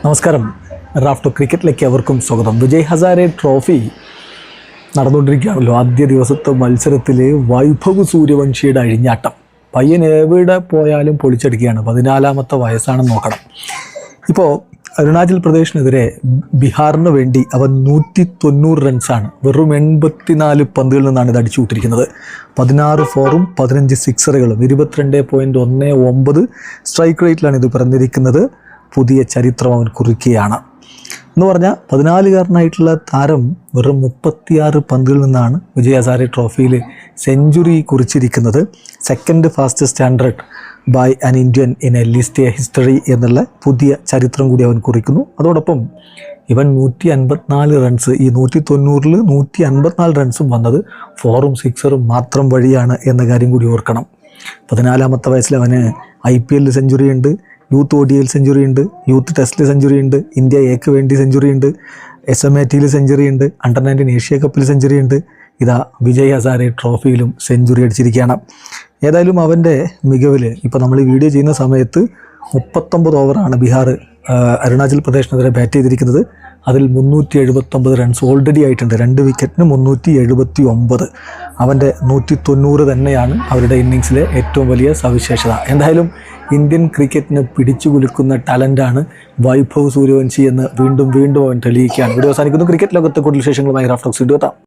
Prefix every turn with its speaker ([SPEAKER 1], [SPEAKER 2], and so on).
[SPEAKER 1] നമസ്കാരം. റാഫ്റ്റോ ക്രിക്കറ്റിലേക്ക് അവർക്കും സ്വാഗതം. വിജയ് ഹസാരെ ട്രോഫി നടന്നുകൊണ്ടിരിക്കുകയാണല്ലോ. ആദ്യ ദിവസത്തെ മത്സരത്തിൽ വൈഭവ് സൂര്യവംശിയുടെ അഴിഞ്ഞാട്ടം. പയ്യൻ എവിടെ പോയാലും പൊളിച്ചടിക്കുകയാണ്. 14ാമത്തെ വയസ്സാണെന്ന് നോക്കണം. ഇപ്പോൾ അരുണാചൽ പ്രദേശിനെതിരെ ബീഹാറിന് വേണ്ടി അവൻ 190 റൺസാണ് വെറും 84 പന്തുകളിൽ നിന്നാണ് ഇത് അടിച്ചു വിട്ടിരിക്കുന്നത്. 16 ഫോറും 15 സിക്സറുകളും 22.19 സ്ട്രൈക്ക് റേറ്റിലാണ് ഇത് പറഞ്ഞിരിക്കുന്നത്. പുതിയ ചരിത്രം അവൻ കുറിക്കുകയാണ് എന്ന് പറഞ്ഞാൽ 14കാരനായിട്ടുള്ള താരം വെറും 36 പന്തുകളിൽ നിന്നാണ് വിജയ് ഹസാരെ ട്രോഫിയിൽ സെഞ്ചുറി കുറിച്ചിരിക്കുന്നത്. Second fastest standard by an Indian in A list history എന്നുള്ള പുതിയ ചരിത്രം കൂടി അവൻ കുറിക്കുന്നു. അതോടൊപ്പം ഇവൻ 154 റൺസ്, ഈ 190ൽ 154 റൺസും വന്നത് ഫോറും സിക്സറും മാത്രം വഴിയാണ് എന്ന കാര്യം കൂടി ഓർക്കണം. 14ാമത്തെ വയസ്സിൽ അവന് IPL സെഞ്ചുറി ഉണ്ട്, യൂത്ത് ODIയിൽ സെഞ്ചുറി ഉണ്ട്, യൂത്ത് ടെസ്റ്റിൽ സെഞ്ചുറി ഉണ്ട്, ഇന്ത്യ എക്ക് വേണ്ടി സെഞ്ചുറി ഉണ്ട്, SMATയിൽ സെഞ്ചുറി ഉണ്ട്, അണ്ടർ-19 ഏഷ്യ കപ്പിൽ സെഞ്ചുറി ഉണ്ട്. ഇതാ വിജയ് ഹസാരെ ട്രോഫിയിലും സെഞ്ചുറി അടിച്ചിരിക്കുകയാണ്. ഏതായാലും അവൻ്റെ മികവിൽ ഇപ്പോൾ നമ്മൾ ഈ വീഡിയോ ചെയ്യുന്ന സമയത്ത് 39 ഓവറാണ് ബീഹാർ അരുണാചൽ പ്രദേശിനെതിരെ ബാറ്റ് ചെയ്തിരിക്കുന്നത്. അതിൽ 379 റൺസ് ഓൾറെഡി ആയിട്ടുണ്ട്. 2 വിക്കറ്റിന് 379. അവൻ്റെ 190 തന്നെയാണ് അവരുടെ ഇന്നിങ്സിലെ ഏറ്റവും വലിയ സവിശേഷത. എന്തായാലും ഇന്ത്യൻ ക്രിക്കറ്റിന് പിടിച്ചു കുലുക്കുന്ന ടാലൻ്റാണ് വൈഭവ് സൂര്യവംശി എന്ന് വീണ്ടും അവൻ തെളിയിക്കുകയാണ്. വീഡിയോ അവസാനിക്കുന്നു. ക്രിക്കറ്റ് ലോകത്തെ കൂടുതൽ വിശേഷങ്ങളുമായി റാഫ്റ്റോക്സ് വീഡിയോ എത്താം.